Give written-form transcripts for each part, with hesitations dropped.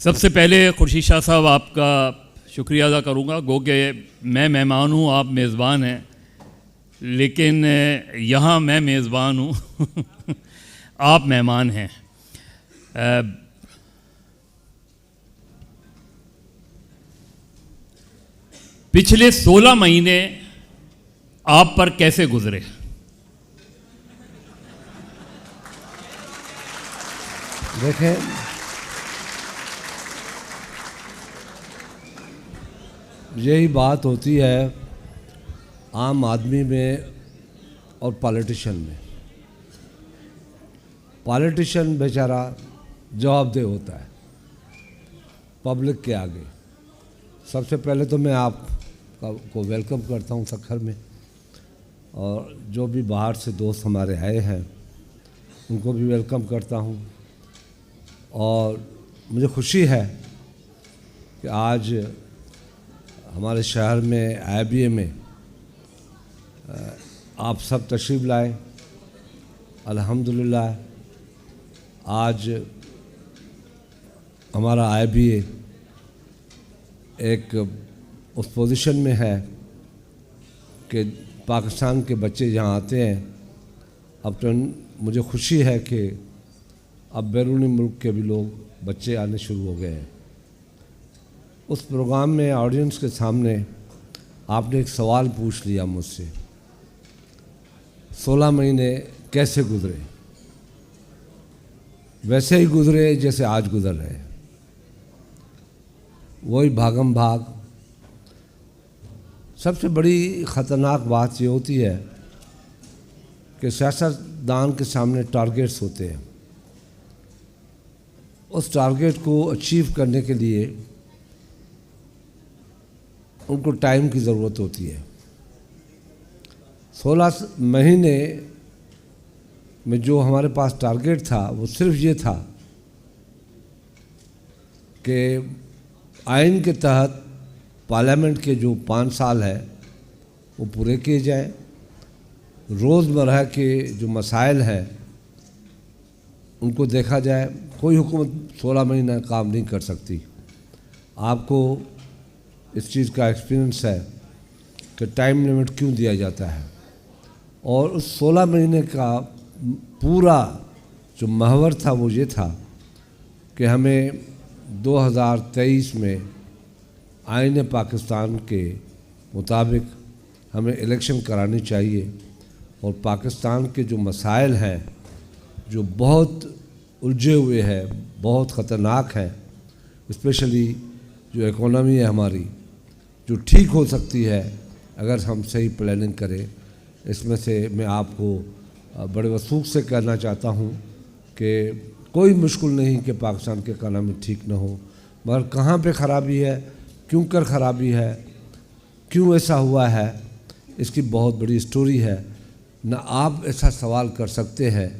सबसे पहले खुर्शीद शाह साहब आपका शुक्रिया अदा करूँगा। गो के मैं मेहमान हूँ, आप मेज़बान हैं, लेकिन यहाँ मैं मेज़बान हूँ आप मेहमान हैं। पिछले 16 महीने आप पर कैसे गुजरे? देखें, यही बात होती है आम आदमी में और पॉलिटिशियन में। पॉलिटिशियन बेचारा जवाबदेह होता है पब्लिक के आगे। सबसे पहले तो मैं आप को वेलकम करता हूं सक्खर में, और जो भी बाहर से दोस्त हमारे आए हैं उनको भी वेलकम करता हूं। और मुझे खुशी है कि आज हमारे शहर में IIBA में आप सब तशरीफ़ लाए। अल्हम्दुलिल्लाह आज हमारा IIBA एक उस पोजीशन में है कि पाकिस्तान के बच्चे यहाँ आते हैं। अब तो मुझे खुशी है कि अब बैरूनी मुल्क के भी लोग बच्चे आने शुरू हो गए हैं। उस प्रोग्राम में ऑडियंस के सामने आपने एक सवाल पूछ लिया मुझसे, 16 महीने कैसे गुजरे? वैसे ही गुजरे जैसे आज गुजर रहे हैं, वही भागम भाग। सबसे बड़ी ख़तरनाक बात ये होती है कि सियासतदान के सामने टारगेट्स होते हैं। उस टारगेट को अचीव करने के लिए उनको टाइम की ज़रूरत होती है। 16 महीने में जो हमारे पास टारगेट था वो सिर्फ ये था कि आइन के तहत पार्लियामेंट के जो 5 साल है वो पूरे किए जाएं। रोज़मर्रा के जो मसाइल हैं उनको देखा जाए। कोई हुकूमत 16 महीना काम नहीं कर सकती। आपको इस चीज़ का एक्सपीरियंस है कि टाइम लिमिट क्यों दिया जाता है। और उस 16 महीने का पूरा जो महवर था वो ये था कि हमें 2023 में आईन पाकिस्तान के मुताबिक हमें इलेक्शन करानी चाहिए। और पाकिस्तान के जो मसाइल हैं जो बहुत उलझे हुए हैं, बहुत ख़तरनाक है, स्पेशली जो इकोनॉमी है हमारी, जो ठीक हो सकती है अगर हम सही प्लानिंग करें। इसमें से मैं आपको बड़े वसूख से कहना चाहता हूँ कि कोई मुश्किल नहीं कि पाकिस्तान की इकोनॉमी ठीक ना हो, मगर कहाँ पे ख़राबी है, क्यों कर ख़राबी है, क्यों ऐसा हुआ है, इसकी बहुत बड़ी स्टोरी है। न आप ऐसा सवाल कर सकते हैं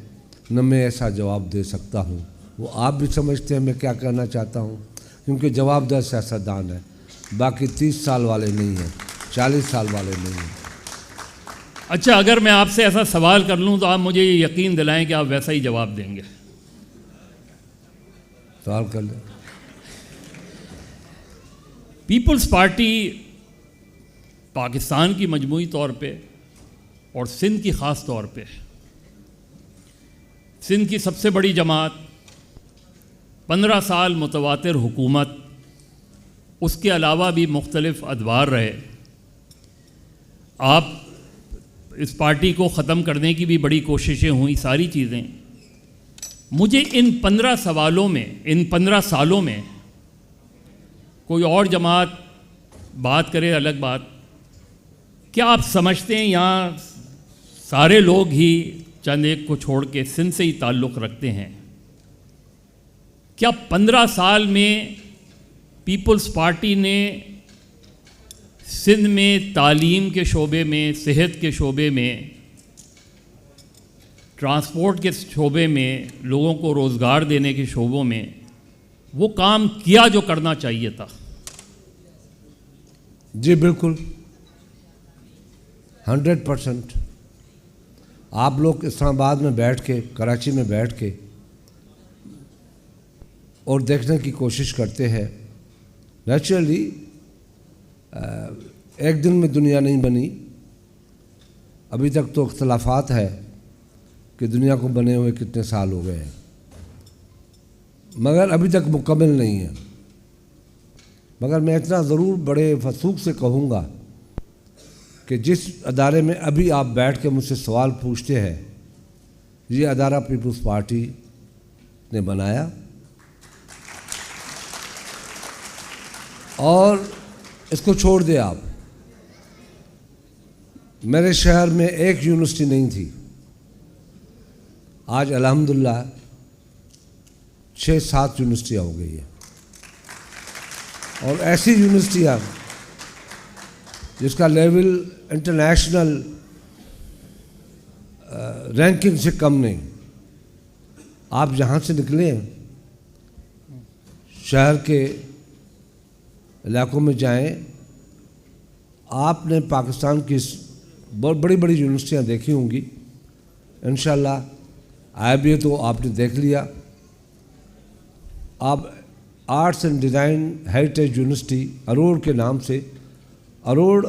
न मैं ऐसा जवाब दे सकता हूँ। वो आप भी समझते हैं मैं क्या कहना चाहता हूँ, क्योंकि जवाबदार सियासतदान है, बाकी 30 साल वाले नहीं हैं, 40 साल वाले नहीं हैं। अच्छा, अगर मैं आपसे ऐसा सवाल कर लूँ तो आप मुझे ये यकीन दिलाएं कि आप वैसा ही जवाब देंगे? सवाल कर लें। पीपल्स पार्टी पाकिस्तान की मजमूई तौर पे और सिंध की ख़ास तौर पे, सिंध की सबसे बड़ी जमात, 15 साल मुतवातिर हुकूमत, उसके अलावा भी मुख्तलिफ अदवार रहे। आप इस पार्टी को ख़त्म करने की भी बड़ी कोशिशें हुई, सारी चीज़ें। मुझे इन 15 सवालों में, इन 15 सालों में कोई और जमात बात करे अलग बात, क्या आप समझते हैं यहाँ सारे लोग ही चंद एक को छोड़ के सिंध से ही ताल्लुक़ रखते हैं? क्या 15 साल में पीपल्स पार्टी ने सिंध में तालीम के शोबे में, सेहत के शोबे में, ट्रांसपोर्ट के शोबे में, लोगों को रोज़गार देने के शोबों में वो काम किया जो करना चाहिए था? जी बिल्कुल, 100%। आप लोग इस्लामाबाद में बैठ के, कराची में बैठ के और देखने की कोशिश करते हैं। नेचुरली एक दिन में दुनिया नहीं बनी, अभी तक तो इख्तलाफात है कि दुनिया को बने हुए कितने साल हो गए हैं, मगर अभी तक मुकम्मल नहीं है। मगर मैं इतना ज़रूर बड़े वसूख से कहूँगा कि जिस अदारे में अभी आप बैठ के मुझसे सवाल पूछते हैं, ये अदारा पीपल्स पार्टी ने बनाया और इसको छोड़ दे आप। मेरे शहर में एक यूनिवर्सिटी नहीं थी, आज अल्हम्दुलिल्लाह 6-7 यूनिवर्सिटियाँ हो गई है, और ऐसी यूनिवर्सिटियाँ जिसका लेवल इंटरनेशनल रैंकिंग से कम नहीं। आप जहाँ से निकले शहर के इलाकों में जाएं, आपने पाकिस्तान की बहुत बड़ी बड़ी यूनिवर्सिटियाँ देखी होंगी। इंशाल्लाह IBA तो आपने देख लिया। आप arts and design heritage university अरोड़ के नाम से, अरोड़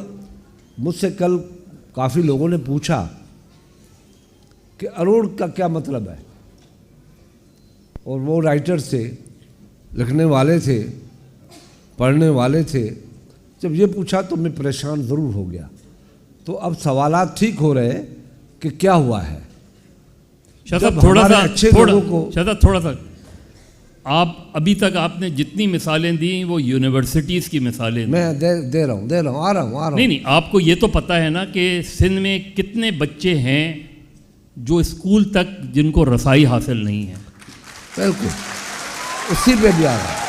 मुझसे कल काफ़ी लोगों ने पूछा कि अरोड़ का क्या मतलब है, और वो राइटर थे, लिखने वाले थे, पढ़ने वाले थे। जब ये पूछा तो मैं परेशान ज़रूर हो गया। तो अब सवालात ठीक हो रहे हैं कि क्या हुआ है। शहजाद थोड़ा सा आप अभी तक आपने जितनी मिसालें दी वो यूनिवर्सिटीज़ की मिसालें मैं दे रहा हूँ, आ रहा हूँ। नहीं, आपको ये तो पता है ना कि सिंध में कितने बच्चे हैं जो स्कूल तक जिनको रसाई हासिल नहीं है। बिल्कुल, उसी पे भी आ रहा है।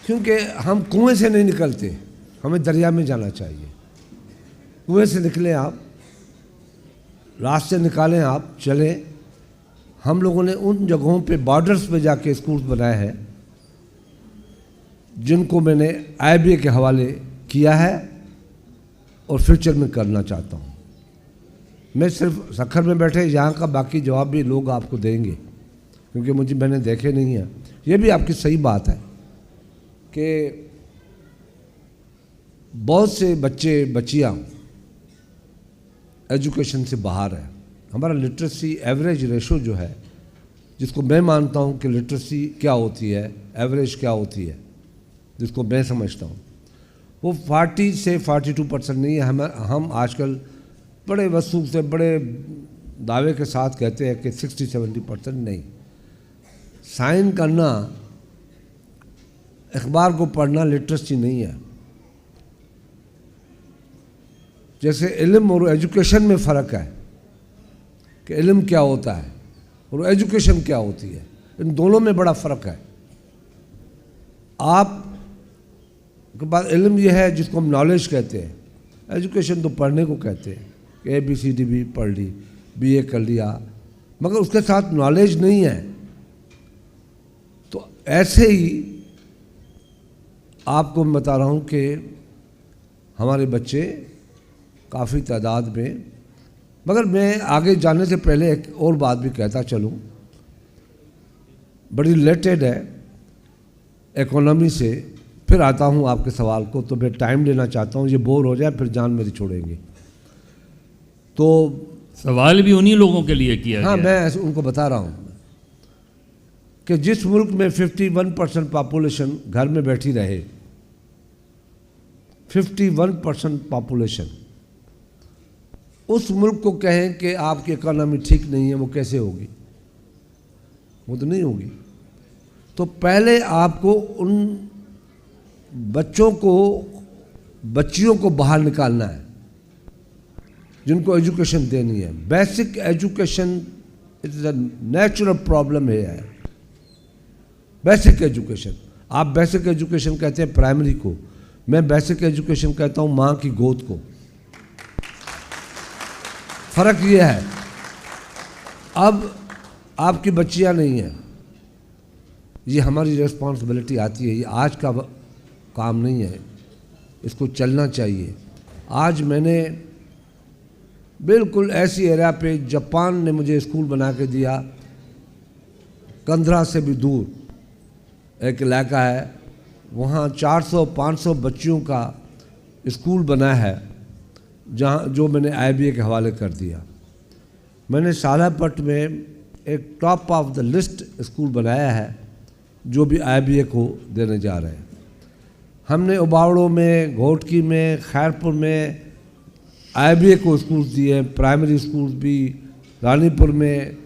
क्योंकि हम कुएं से नहीं निकलते, हमें दरिया में जाना चाहिए। कुएं से निकले आप, रास्ते निकालें आप, चलें। हम लोगों ने उन जगहों पे बॉर्डर्स पे जाके स्कूल बनाए हैं जिनको मैंने IBA के हवाले किया है और फ्यूचर में करना चाहता हूँ। मैं सिर्फ सखर में बैठे यहाँ का बाकी जवाब भी लोग आपको देंगे, क्योंकि मैंने देखे नहीं है। ये भी आपकी सही बात है कि बहुत से बच्चे बच्चियाँ एजुकेशन से बाहर है। हमारा लिटरेसी एवरेज रेशो जो है, जिसको मैं मानता हूँ कि लिटरेसी क्या होती है, एवरेज क्या होती है, जिसको मैं समझता हूँ, वो 40 से 42% नहीं है। हम आजकल बड़े वसूख से, बड़े दावे के साथ कहते हैं कि 60-70% नहीं। साइन करना, अखबार को पढ़ना लिटरेसी नहीं है। जैसे इल्म और एजुकेशन में फ़र्क है कि इल्म क्या होता है और एजुकेशन क्या होती है, इन दोनों में बड़ा फ़र्क है। आप के पास इल्म यह है जिसको हम नॉलेज कहते हैं, एजुकेशन तो पढ़ने को कहते हैं कि ABCD भी पढ़ ली, BA कर लिया, मगर उसके साथ नॉलेज नहीं है। तो ऐसे ही आपको मैं बता रहा हूँ कि हमारे बच्चे काफ़ी तादाद में, मगर मैं आगे जाने से पहले एक और बात भी कहता चलूँ, बड़ी रिलेटेड है इकोनॉमी से। फिर आता हूँ आपके सवाल को, तो मैं टाइम लेना चाहता हूँ, ये बोर हो जाए फिर जान मेरी छोड़ेंगे। तो सवाल भी उन्हीं लोगों के लिए किया हाँ, गया। मैं उनको बता रहा हूँ कि जिस मुल्क में 51% पॉपुलेशन घर में बैठी रहे, 51% पॉपुलेशन, उस मुल्क को कहें कि आपकी इकोनॉमी ठीक नहीं है, वो कैसे होगी? वो तो नहीं होगी। तो पहले आपको उन बच्चियों को बाहर निकालना है जिनको एजुकेशन देनी है। Basic education is a natural problem है। बेसिक एजुकेशन, आप बेसिक एजुकेशन कहते हैं प्राइमरी को, मैं बेसिक एजुकेशन कहता हूँ माँ की गोद को। फ़र्क ये है, अब आपकी बच्चियाँ नहीं हैं, ये हमारी रिस्पॉन्सिबिलिटी आती है। ये आज का काम नहीं है, इसको चलना चाहिए। आज मैंने बिल्कुल ऐसी एरिया पे, जापान ने मुझे स्कूल बना के दिया, कंधरा से भी दूर एक इलाका है, वहाँ 400-500 बच्चियों का स्कूल बना है, जहाँ जो मैंने IBA के हवाले कर दिया। मैंने सालापट में एक top of the list school बनाया है जो भी IBA को देने जा रहे हैं। हमने उबावड़ों में, घोटकी में, खैरपुर में IBA को स्कूल दिए, प्राइमरी स्कूल भी, रानीपुर में,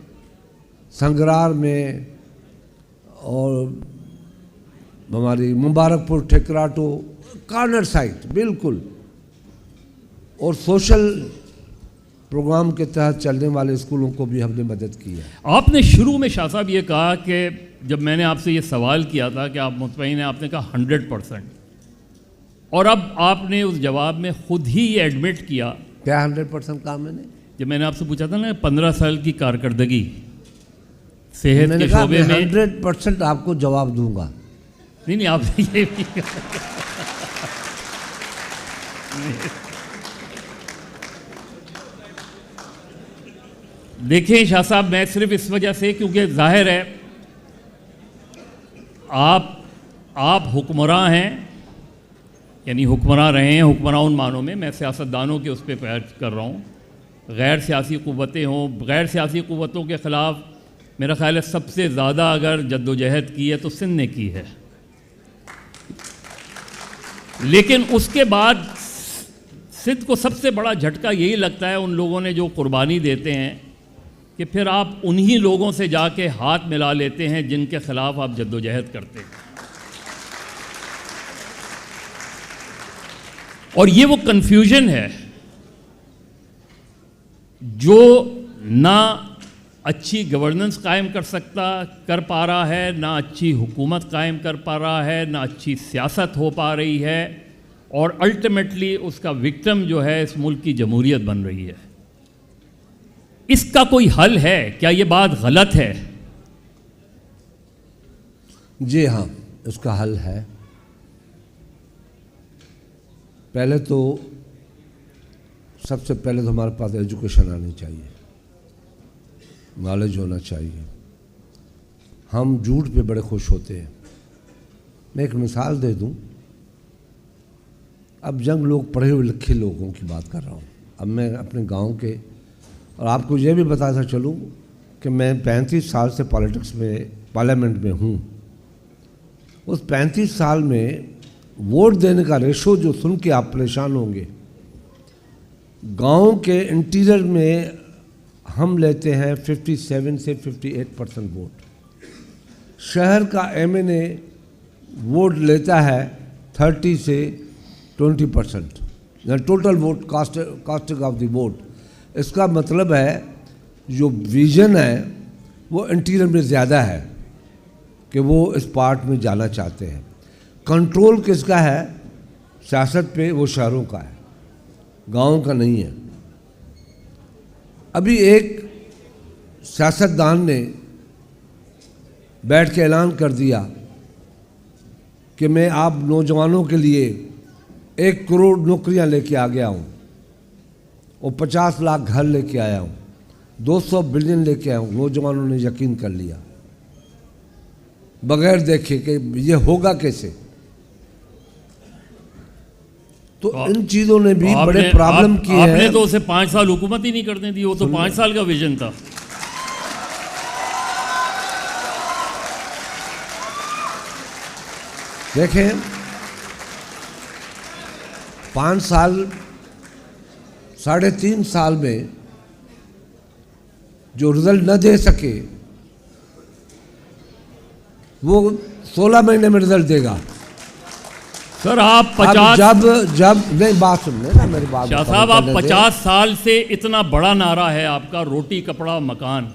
संगरार में और हमारी मुबारकपुर, ठेकराटो, कॉर्नर साइट बिल्कुल। और सोशल प्रोग्राम के तहत चलने वाले स्कूलों को भी हमने मदद की है। आपने शुरू में शाह साहब ये कहा कि जब मैंने आपसे ये सवाल किया था कि आप मुतमईन हैं, आपने कहा 100%, और अब आपने उस जवाब में खुद ही ये एडमिट किया। क्या 100% काम मैंने? जब मैंने आपसे पूछा था ना 15 साल की कारकर्दगी सेहत के शोबे में, 100% आपको जवाब दूंगा। नहीं आपने ये भी देखिए शाह साहब, मैं सिर्फ इस वजह से, क्योंकि जाहिर है आप हुक्मरां हैं, यानी हुक्मरां रहे हैं, हुक्मरां उन मानों में, मैं सियासतदानों के उस पर पैर कर रहा हूँ। गैर सियासी क़ुव्वतें हों, गैर सियासी क़ुव्वतों के ख़िलाफ़ मेरा ख़्याल है सबसे ज़्यादा अगर जद्दोजहद की है तो सिंध ने की है। लेकिन उसके बाद सिंध को सबसे बड़ा झटका यही लगता है उन लोगों ने जो कुर्बानी देते हैं कि फिर आप उन्हीं लोगों से जाके हाथ मिला लेते हैं जिनके ख़िलाफ़ आप जद्दोजहद करते हैं। और ये वो कन्फ्यूजन है जो ना अच्छी गवर्नेंस कायम कर पा रहा है, ना अच्छी हुकूमत कायम कर पा रहा है, ना अच्छी सियासत हो पा रही है, और अल्टीमेटली उसका विक्टिम जो है इस मुल्क की जमहूरियत बन रही है। इसका कोई हल है क्या? ये बात गलत है? जी हाँ, इसका हल है। पहले तो सबसे पहले तो हमारे पास एजुकेशन आनी चाहिए, नॉलेज होना चाहिए। हम झूठ पे बड़े खुश होते हैं। मैं एक मिसाल दे दूं, अब जंग लोग पढ़े हुए लिखे लोगों की बात कर रहा हूं। अब मैं अपने गांव के, और आपको ये भी बताता चलूं कि मैं 35 साल से पॉलिटिक्स में, पार्लियामेंट में हूं। उस 35 साल में वोट देने का रेशो जो सुन के आप परेशान होंगे, गांव के इंटीरियर में हम लेते हैं 57 से 58% वोट। शहर का MNA वोट लेता है 30 से 20%, total vote casting of the vote. इसका मतलब है जो विजन है वो इंटीरियर में ज़्यादा है कि वो इस पार्ट में जाना चाहते हैं। कंट्रोल किसका है सियासत पे? वो शहरों का है, गाँव का नहीं है। अभी एक सियासतदान ने बैठ के ऐलान कर दिया कि मैं आप नौजवानों के लिए 1 करोड़ नौकरियां लेके आ गया हूं, और 50 लाख घर लेके आया हूं, 200 बिलियन लेके आया हूं। नौजवानों ने यकीन कर लिया बगैर देखे कि ये होगा कैसे। तो इन चीज़ों ने भी बड़े प्रॉब्लम किए हैं। आपने तो उसे 5 साल हुकूमत ही नहीं करने दी, वो तो 5 साल का विजन था। देखें, 5 साल, 3.5 साल में जो रिजल्ट न दे सके वो 16 महीने में रिजल्ट देगा। सर आप 50 जब नहीं, बात सुनने ना मेरी बात। शाह साहब आप 50 साल से, इतना बड़ा नारा है आपका, रोटी कपड़ा मकान।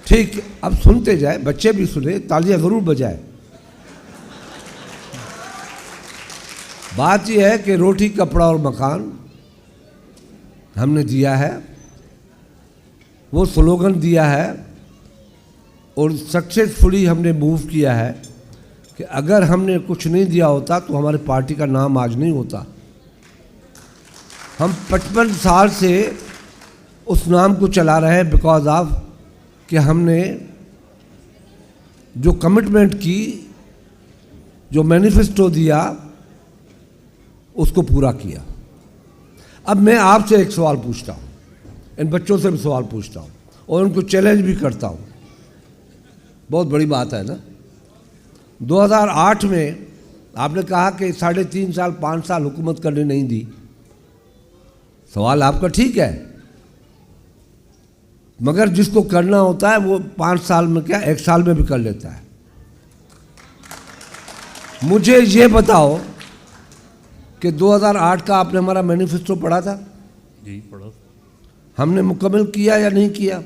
ठीक, अब सुनते जाए, बच्चे भी सुने, तालियां जरूर बजाए। बात यह है कि रोटी कपड़ा और मकान हमने दिया है, वो स्लोगन दिया है, और सक्सेसफुली हमने मूव किया है कि अगर हमने कुछ नहीं दिया होता तो हमारी पार्टी का नाम आज नहीं होता। हम 55 साल से उस नाम को चला रहे हैं बिकॉज ऑफ कि हमने जो कमिटमेंट की, जो मैनिफेस्टो दिया, उसको पूरा किया। अब मैं आपसे एक सवाल पूछता हूँ, इन बच्चों से भी सवाल पूछता हूँ और उनको चैलेंज भी करता हूँ। बहुत बड़ी बात है ना। 2008 में आपने कहा कि 3.5 साल 5 साल हुकूमत करने नहीं दी। सवाल आपका ठीक है, मगर जिसको करना होता है वो 5 साल में क्या 1 साल में भी कर लेता है। मुझे ये बताओ कि 2008 का आपने हमारा मैनिफेस्टो पढ़ा था? जी पढ़ा। हमने मुकम्मल किया या नहीं किया?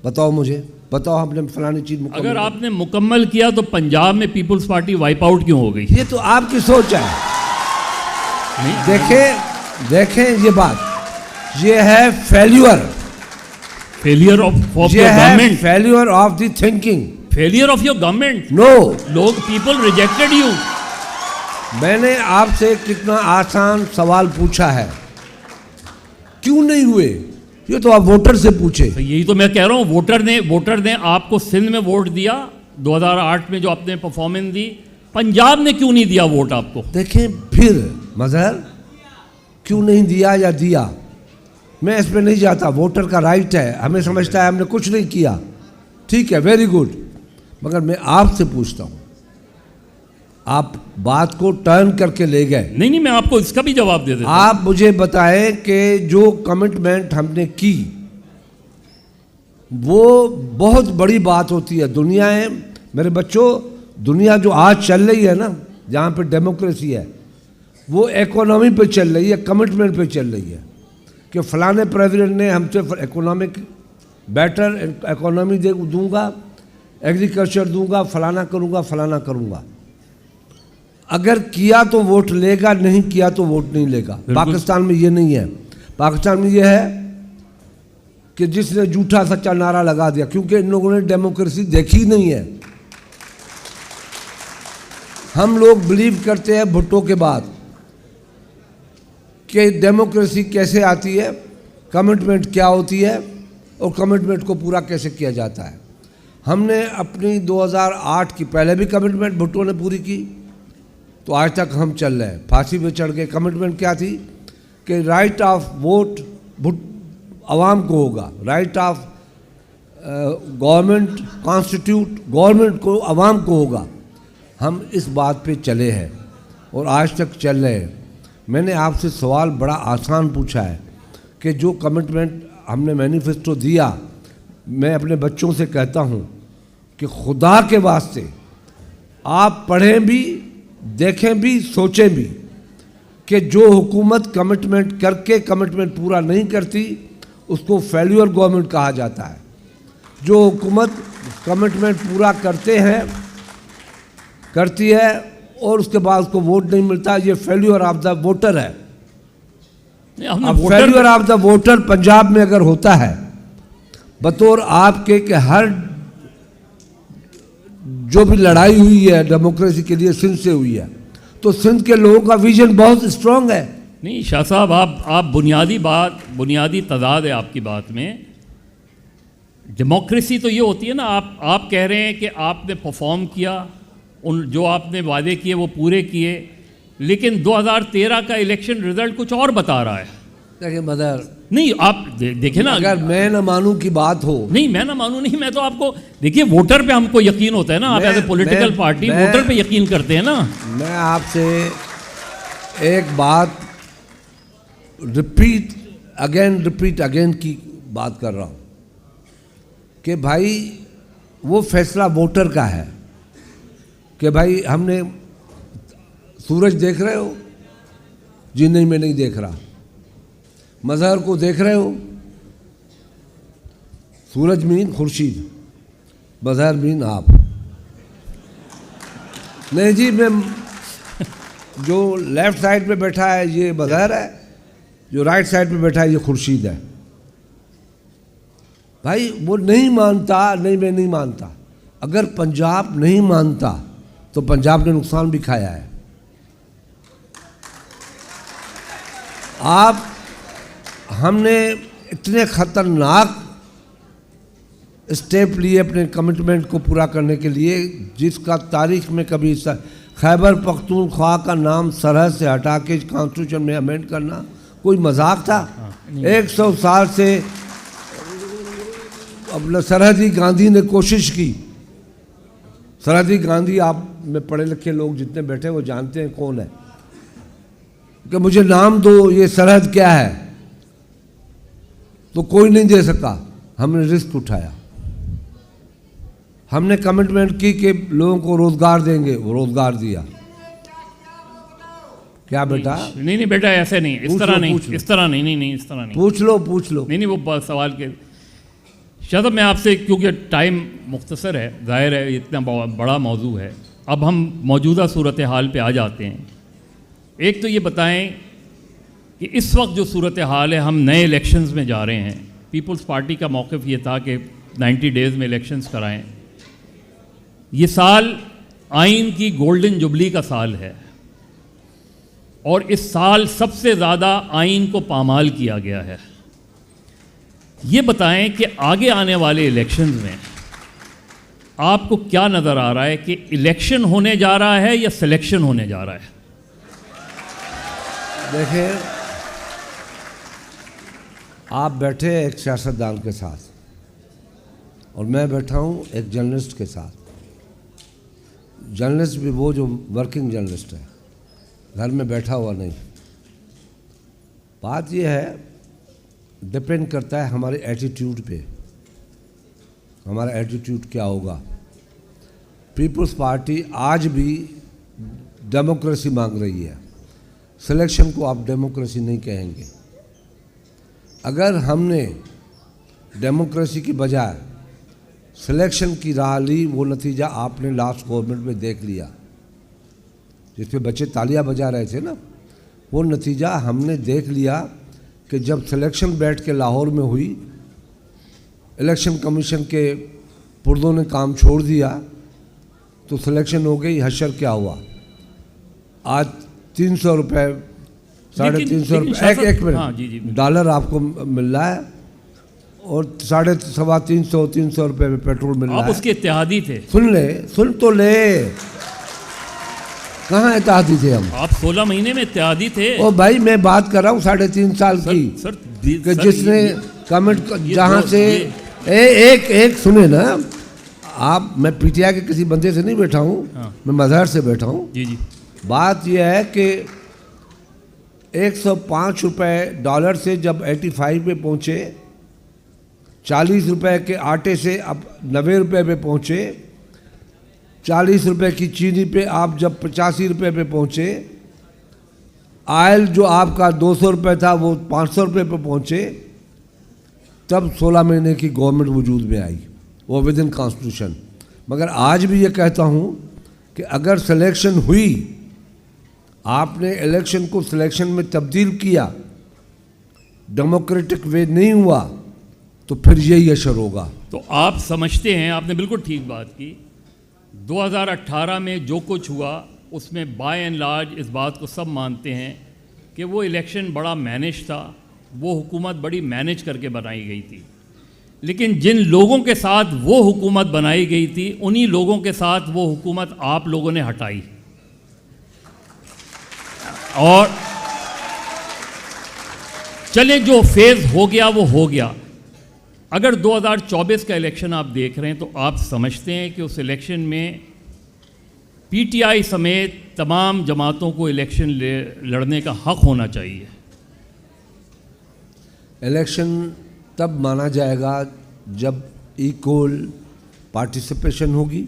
बताओ मुझे, बताओ हमने फलानी चीज़ मुकम्मल। अगर आपने मुकम्मल किया तो पंजाब में पीपल्स पार्टी वाइप आउट क्यों हो गई? ये तो आपकी सोच है। देखें ये बात, ये है failure of your government, failure of the thinking, failure of your government. No, लोग पीपल रिजेक्टेड यू। मैंने आपसे कितना आसान सवाल पूछा है, क्यों नहीं हुए? ये तो आप वोटर से पूछे। तो यही तो मैं कह रहा हूँ, वोटर ने आपको सिंध में वोट दिया 2008 में जो आपने परफॉर्मेंस दी, पंजाब ने क्यों नहीं दिया वोट आपको? देखें फिर मजहर क्यों नहीं दिया या दिया, मैं इसमें नहीं जाता। वोटर का राइट है, हमें समझता है हमने कुछ नहीं किया, ठीक है, वेरी गुड। मगर मैं आपसे पूछता हूँ, आप बात को टर्न करके ले गए। नहीं, मैं आपको इसका भी जवाब दे देता हूं। आप मुझे बताएं कि जो कमिटमेंट हमने की वो बहुत बड़ी बात होती है। दुनिया है मेरे बच्चों, दुनिया जो आज चल रही है ना, जहाँ पे डेमोक्रेसी है, वो इकोनॉमी पे चल रही है, कमिटमेंट पे चल रही है कि फलाने प्रेसिडेंट ने हमसे इकोनॉमिक बेटर इकोनॉमी दूंगा, एग्रीकल्चर दूंगा, फलाना करूंगा, फलाना करूंगा। अगर किया तो वोट लेगा, नहीं किया तो वोट नहीं लेगा। पाकिस्तान में ये नहीं है। पाकिस्तान में ये है कि जिसने झूठा सच्चा नारा लगा दिया, क्योंकि इन लोगों ने डेमोक्रेसी देखी नहीं है। हम लोग बिलीव करते हैं भुट्टो के बाद कि डेमोक्रेसी कैसे आती है, कमिटमेंट क्या होती है और कमिटमेंट को पूरा कैसे किया जाता है। हमने अपनी 2008 की पहले भी कमिटमेंट भुट्टो ने पूरी की, तो आज तक हम चल रहे हैं, फांसी पे चढ़ गए। कमिटमेंट क्या थी कि राइट ऑफ वोट आवाम को होगा, right of government constitute government को आवाम को होगा। हम इस बात पे चले हैं और आज तक चल रहे हैं। मैंने आपसे सवाल बड़ा आसान पूछा है कि जो कमिटमेंट हमने मैनिफेस्टो दिया, मैं अपने बच्चों से कहता हूँ कि खुदा के वास्ते आप पढ़ें भी, देखें भी, सोचें भी कि जो हुकूमत कमिटमेंट करके कमिटमेंट पूरा नहीं करती उसको फेल्यूर गवर्नमेंट कहा जाता है। जो हुकूमत कमिटमेंट पूरा करती है और उसके बाद उसको वोट नहीं मिलता, ये फेल्यूर ऑफ द वोटर है। अब failure of the voter Punjab में अगर होता है बतौर आपके कि हर जो भी लड़ाई हुई है डेमोक्रेसी के लिए सिंध से हुई है, तो सिंध के लोगों का विजन बहुत स्ट्रांग है। नहीं शाह साहब, आप बुनियादी तजाद है आपकी बात में। डेमोक्रेसी तो ये होती है ना, आप कह रहे हैं कि आपने परफॉर्म किया, उन जो आपने वादे किए वो पूरे किए, लेकिन 2013 का इलेक्शन रिजल्ट कुछ और बता रहा है। देखिए मदर, नहीं आप देखें ना, अगर मैं न मानूं की बात हो, नहीं मैं ना मानूं नहीं, मैं तो आपको देखिए वोटर पे हमको यकीन होता है ना, आप as a political party voter पे यकीन करते हैं ना। मैं आपसे एक बात रिपीट अगेन की बात कर रहा हूं कि भाई वो फैसला वोटर का है कि भाई हमने सूरज देख रहे हो जी, नहीं मैं नहीं देख रहा। मजहर को देख रहे हो, सूरज मीन खुर्शीद, मजहर मीन आप। नहीं जी, मैं जो लेफ्ट साइड पे बैठा है ये मजहर है, जो राइट साइड पे बैठा है ये खुर्शीद है। भाई वो नहीं मानता, नहीं मैं नहीं मानता। अगर पंजाब नहीं मानता तो पंजाब ने नुकसान भी खाया है। हमने इतने खतरनाक स्टेप लिए अपने कमिटमेंट को पूरा करने के लिए, जिसका तारीख में कभी खैबर पख्तूनख्वा का नाम सरहद से हटा के कॉन्स्टिट्यूशन में अमेंड करना कोई मजाक था? 100 साल से अपना सरहदी गांधी ने कोशिश की। सरहदी गांधी, आप में पढ़े लिखे लोग जितने बैठे वो जानते हैं कौन है, कि मुझे नाम दो, ये सरहद क्या है, तो कोई नहीं दे सका। हमने रिस्क उठाया, हमने कमिटमेंट की कि लोगों को रोजगार देंगे, वो रोजगार दिया। क्या बेटा? नहीं बेटा, ऐसे नहीं, इस तरह नहीं, इस तरह नहीं, इस तरह नहीं। पूछ लो। नहीं, वो सवाल के शायद मैं आपसे, क्योंकि टाइम मुख्तसर है, जाहिर है इतना बड़ा मौजू है, अब हम मौजूदा सूरत हाल पे आ जाते हैं। एक तो ये बताएं कि इस वक्त जो सूरत हाल है, हम नए इलेक्शंस में जा रहे हैं। पीपल्स पार्टी का मौक़िफ़ ये था कि 90 डेज़ में इलेक्शंस कराएं। ये साल आइन की गोल्डन जुबली का साल है और इस साल सबसे ज़्यादा आइन को पामाल किया गया है। ये बताएं कि आगे आने वाले इलेक्शंस में आपको क्या नज़र आ रहा है कि इलेक्शन होने जा रहा है या सिलेक्शन होने जा रहा है? देखिए, आप बैठे एक सियासतदान के साथ और मैं बैठा हूँ एक जर्नलिस्ट के साथ। जर्नलिस्ट भी वो जो वर्किंग जर्नलिस्ट है, घर में बैठा हुआ नहीं। बात यह है, डिपेंड करता है हमारे एटीट्यूड पे, हमारा एटीट्यूड क्या होगा। पीपल्स पार्टी आज भी डेमोक्रेसी मांग रही है। सिलेक्शन को आप डेमोक्रेसी नहीं कहेंगे। अगर हमने डेमोक्रेसी की बजाय सिलेक्शन की राह ली, वो नतीजा आपने लास्ट गवर्नमेंट में देख लिया, जिसपे बच्चे तालियां बजा रहे थे ना, वो नतीजा हमने देख लिया कि जब सिलेक्शन बैठ के लाहौर में हुई, इलेक्शन कमीशन के पुर्दों ने काम छोड़ दिया तो सिलेक्शन हो गई। हशर क्या हुआ? आज 300 रुपये, 350 रुपये, एक मिनट, डॉलर आपको मिल रहा है और 350 300 रुपये में पेट्रोल मिल रहा है। आप उसके इत्तेहादी थे। सुन तो ले, कहाँ इत्तेहादी थे हम? आप 16 महीने में इत्तेहादी थे। ओ भाई, मैं बात कर रहा हूँ 3.5 साल की, सर, कि जिसने कमेंट जहाँ से एक सुने ना आप, मैं पीटीआई के किसी बंदे से नहीं बैठा हूँ, मैं मजहर से बैठा हूँ। जी। बात यह है कि 105 रुपये डॉलर से जब 85 पे पहुँचे, 40 रुपये के आटे से अब 90 रुपये पे पहुँचे, 40 रुपये की चीनी पे आप जब 85 रुपये पे पहुँचे, आयल जो आपका 200 रुपये था वो 500 रुपये पे पहुँचे, तब 16 महीने की गवर्नमेंट वजूद में आई, वो विद इन कॉन्स्टिट्यूशन। मगर आज भी ये कहता हूँ कि अगर सिलेक्शन हुई, आपने इलेक्शन को सिलेक्शन में तब्दील किया, डेमोक्रेटिक वे नहीं हुआ, तो फिर यही असर होगा। तो आप समझते हैं, आपने बिल्कुल ठीक बात की, 2018 में जो कुछ हुआ उसमें बाय एंड लार्ज इस बात को सब मानते हैं कि वो इलेक्शन बड़ा मैनेज था, वो हुकूमत बड़ी मैनेज करके बनाई गई थी। लेकिन जिन लोगों के साथ वो हुकूमत बनाई गई थी, उन्हीं लोगों के साथ वो हुकूमत आप लोगों ने हटाई। और चले, जो फेज़ हो गया वो हो गया। अगर 2024 का इलेक्शन आप देख रहे हैं तो आप समझते हैं कि उस इलेक्शन में पीटीआई समेत तमाम जमातों को इलेक्शन लड़ने का हक होना चाहिए। इलेक्शन तब माना जाएगा जब इक्वल पार्टिसिपेशन होगी,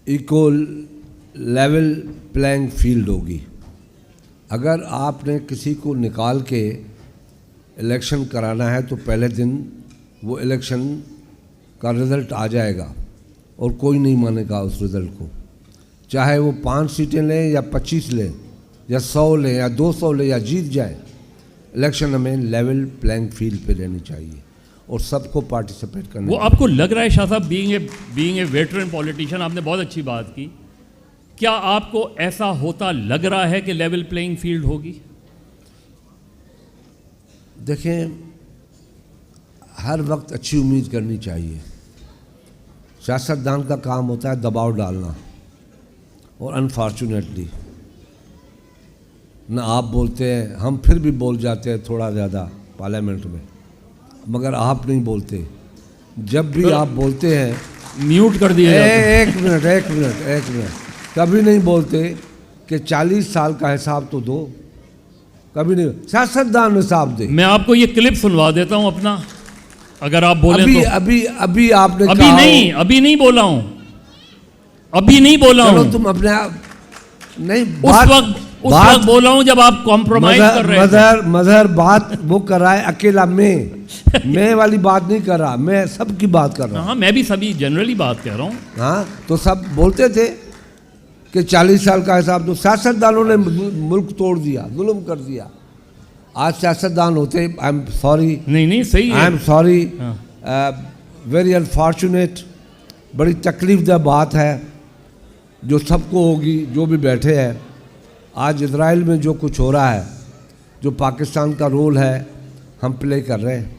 इक्वल लेवल प्लेइंग फील्ड होगी। अगर आपने किसी को निकाल के इलेक्शन कराना है तो पहले दिन वो इलेक्शन का रिज़ल्ट आ जाएगा और कोई नहीं मानेगा उस रिज़ल्ट को, चाहे वो 5 सीटें लें या 25 लें या 100 लें या 200 लें या जीत जाए। इलेक्शन हमें लेवल प्लेइंग फील्ड पे लेनी चाहिए और सबको पार्टिसिपेट करना। वो आपको लग रहा है शाह साहब, बीइंग ए वेटरन पॉलिटिशियन, आपने बहुत अच्छी बात की, क्या आपको ऐसा होता लग रहा है कि लेवल प्लेइंग फील्ड होगी? देखें, हर वक्त अच्छी उम्मीद करनी चाहिए। सियासतदान का काम होता है दबाव डालना, और अनफॉर्चुनेटली न आप बोलते हैं, हम फिर भी बोल जाते हैं थोड़ा ज़्यादा पार्लियामेंट में, मगर आप नहीं बोलते। जब भी आप बोलते हैं म्यूट कर दिया जाता है। एक मिनट, कभी नहीं बोलते कि 40 साल का हिसाब तो दो, कभी नहीं। सियासतदान हिसाब दे। मैं आपको ये क्लिप सुनवा देता हूं अपना, अगर आप बोले तो। अभी आपने अभी नहीं बोला हूं, अभी नहीं बोला हूं। चलो तुम अपने आप नहीं, उस वक्त बोला हूं जब आप कॉम्प्रोमाइज कर रहे थे। मजहर बात वो कर रहा है अकेला, मैं वाली बात नहीं कर रहा, मैं सबकी बात कर रहा हूँ। हाँ, मैं भी सभी जनरली बात कह रहा हूँ। हाँ, तो सब बोलते थे कि 40 साल का हिसाब दो। सियासतदानों ने मुल्क तोड़ दिया, जुल्म कर दिया। आज सियासतदान होते, आई एम सॉरी, नहीं सही है, I am sorry, very unfortunate, बड़ी तकलीफदेह बात है जो सबको होगी, जो भी बैठे हैं। आज इजराइल में जो कुछ हो रहा है, जो पाकिस्तान का रोल है, हम प्ले कर रहे हैं।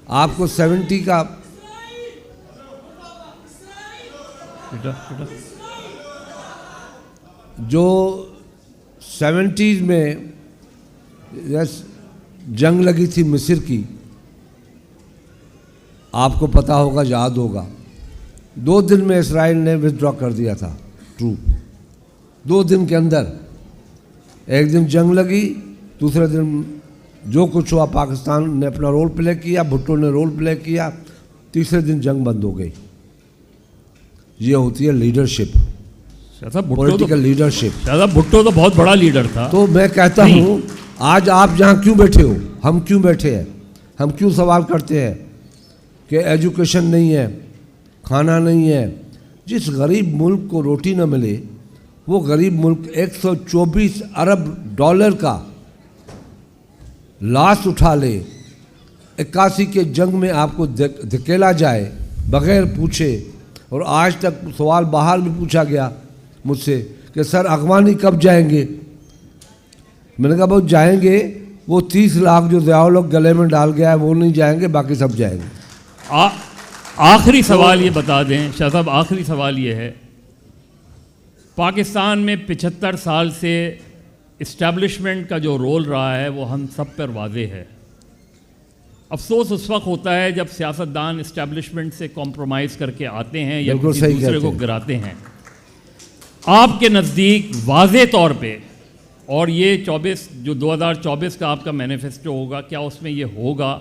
आपको 70 का जो 70s में जंग लगी थी मिस्र की, आपको पता होगा, याद होगा। 2 दिन में इजराइल ने विथड्रॉ कर दिया था ट्रूप। 2 दिन के अंदर, एक दिन जंग लगी, दूसरे दिन जो कुछ हुआ, पाकिस्तान ने अपना रोल प्ले किया, भुट्टो ने रोल प्ले किया, तीसरे दिन जंग बंद हो गई। ये होती है लीडरशिप, पॉलिटिकल लीडरशिप। शायद भुट्टो तो बहुत बड़ा लीडर था। तो मैं कहता हूँ, आज आप जहाँ क्यों बैठे हो, हम क्यों बैठे हैं, हम क्यों सवाल करते हैं कि एजुकेशन नहीं है, खाना नहीं है। जिस गरीब मुल्क को रोटी न मिले, वो गरीब मुल्क 124 अरब डॉलर का लाश उठा ले, 81 के जंग में आपको धकेला जाए बगैर पूछे। और आज तक सवाल बाहर भी पूछा गया मुझसे कि सर अगवानी कब जाएंगे। मैंने कहा बहुत जाएंगे, वो 30 लाख जो दयाव लोग गले में डाल गया है वो नहीं जाएंगे, बाकी सब जाएंगे। आखिरी सवाल ये बता दें शाह साहब, आखिरी सवाल ये है, पाकिस्तान में 75 साल से इस्टेब्लिशमेंट का जो रोल रहा है वो हम सब पर वाज़ेह है। अफसोस उस वक्त होता है जब सियासतदान इस्टेब्लिशमेंट से कॉम्प्रोमाइज़ करके आते हैं या किसी दूसरे को गिराते हैं। आपके नज़दीक वाज़ेह तौर पे, और ये 24 जो 2024 का आपका मैनिफेस्टो होगा, क्या उसमें ये होगा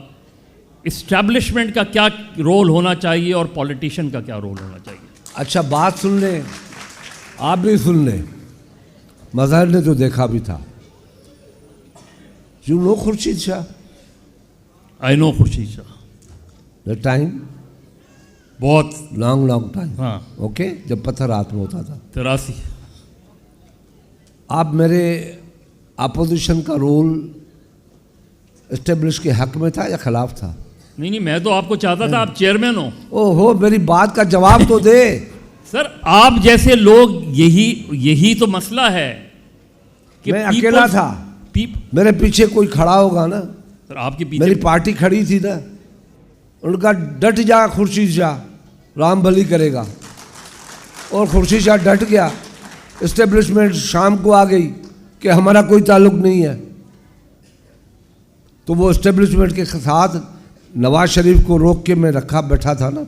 इस्टेब्लिशमेंट का क्या रोल होना चाहिए और पॉलिटिशियन का क्या रोल होना चाहिए? अच्छा बात सुन लें, आप भी सुन लें। मजहर ने तो देखा भी था। You know Khurshid Shah? I know Khurshid Shah. The time, बहुत लॉन्ग टाइम। हाँ, ओके, जब पत्थर हाथ में होता था। 83। आप मेरे अपोजिशन का रोल एस्टेब्लिश के हक में था या खिलाफ था? नहीं, मैं तो आपको चाहता था आप चेयरमैन हो। ओहो, मेरी बात का जवाब तो दे। सर आप जैसे लोग, यही तो मसला है कि मैं अकेला था, मेरे पीछे कोई खड़ा होगा ना। सर आपके पीछे मेरी पार्टी खड़ी थी ना, उनका डट जा खुर्शीद शाह, राम भली करेगा। और खुर्शीद शाह डट गया। इस्टेब्लिशमेंट शाम को आ गई कि हमारा कोई ताल्लुक नहीं है। तो वो इस्टेब्लिशमेंट के साथ नवाज शरीफ को रोक के मैं रखा बैठा था ना।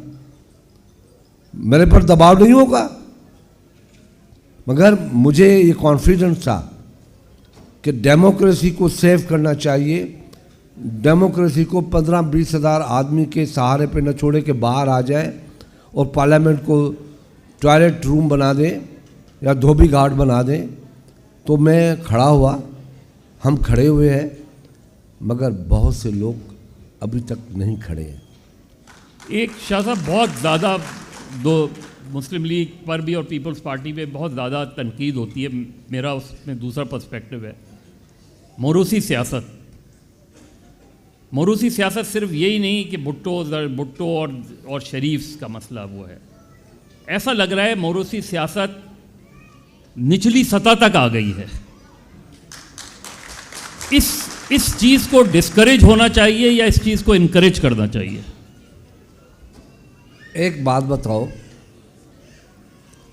मेरे पर दबाव नहीं होगा, मगर मुझे ये कॉन्फिडेंस था कि डेमोक्रेसी को सेव करना चाहिए। डेमोक्रेसी को 15-20 हज़ार आदमी के सहारे पे न छोड़े के बाहर आ जाए और पार्लियामेंट को टॉयलेट रूम बना दें या धोबी घाट बना दें। तो मैं खड़ा हुआ, हम खड़े हुए हैं, मगर बहुत से लोग अभी तक नहीं खड़े हैं। एक शाह साहब बहुत ज़्यादा दो मुस्लिम लीग पर भी और पीपल्स पार्टी पे बहुत ज़्यादा तनकीद होती है। मेरा उसमें दूसरा पर्सपेक्टिव है। मोरूसी सियासत, मोरूसी सियासत सिर्फ यही नहीं कि भुट्टो और शरीफ का मसला वो है। ऐसा लग रहा है मोरूसी सियासत निचली सतह तक आ गई है। इस चीज़ को डिस्करेज होना चाहिए या इस चीज़ को इनकरेज करना चाहिए? एक बात बताओ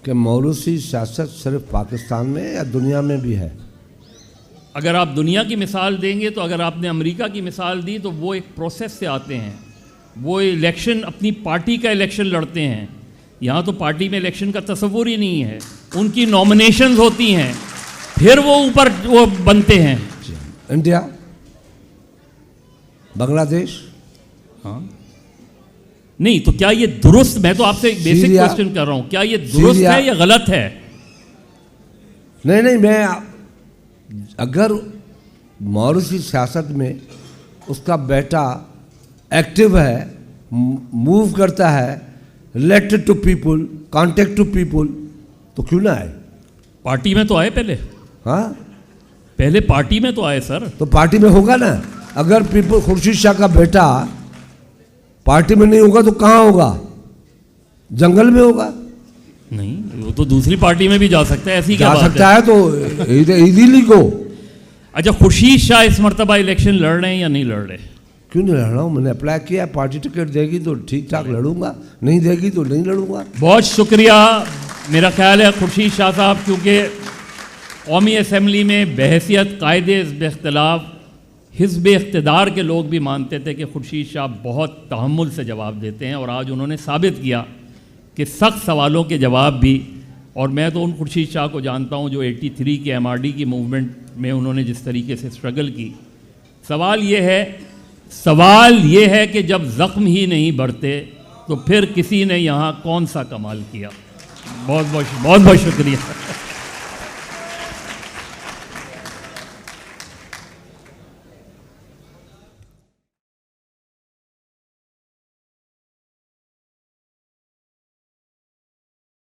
कि मौरूसी सियासत सिर्फ पाकिस्तान में या दुनिया में भी है? अगर आप दुनिया की मिसाल देंगे तो अगर आपने अमेरिका की मिसाल दी तो वो एक प्रोसेस से आते हैं, वो इलेक्शन अपनी पार्टी का इलेक्शन लड़ते हैं। यहाँ तो पार्टी में इलेक्शन का तस्वुर ही नहीं है, उनकी नॉमिनेशंस होती हैं, फिर वो ऊपर वो बनते हैं। इंडिया, बांग्लादेश, हाँ नहीं तो क्या ये दुरुस्त, मैं तो आपसे एक बेसिक क्वेश्चन कर रहा हूँ, क्या ये दुरुस्त है या गलत है? नहीं, मैं अगर मौरूसी सियासत में उसका बेटा एक्टिव है, मूव करता है, related to people, contact to people, तो क्यों ना आए? पार्टी में तो आए पहले। हाँ, पहले पार्टी में तो आए सर। तो पार्टी में होगा ना। अगर पीपुल खुर्शीद शाह का बेटा पार्टी में नहीं होगा तो कहाँ होगा? जंगल में होगा? नहीं, वो तो दूसरी पार्टी में भी जा सकता है, ऐसी क्या बात है? जा सकता है तो इजीली गो। अच्छा, खुर्शीद शाह इस मरतबा इलेक्शन लड़ रहे हैं या नहीं लड़ रहे? क्यों नहीं लड़ रहा हूँ? मैंने अप्लाई किया, पार्टी टिकट देगी तो ठीक ठाक लड़ूंगा, नहीं देगी तो नहीं लड़ूंगा। बहुत शुक्रिया। मेरा ख्याल है खुर्शीद शाह साहब, क्योंकि कौमी असम्बली में बहैसियत कायदे इख्तिलाफ हिज़्ब इक़्तिदार के लोग भी मानते थे कि खुर्शीद शाह बहुत तहम्मुल से जवाब देते हैं, और आज उन्होंने साबित किया कि सख्त सवालों के जवाब भी। और मैं तो उन खुर्शीद शाह को जानता हूं जो 83 के MRD की मूवमेंट में उन्होंने जिस तरीके से स्ट्रगल की। सवाल ये है कि जब ज़ख्म ही नहीं बढ़ते तो फिर किसी ने यहाँ कौन सा कमाल किया। बहुत बहुत शुक्रिया।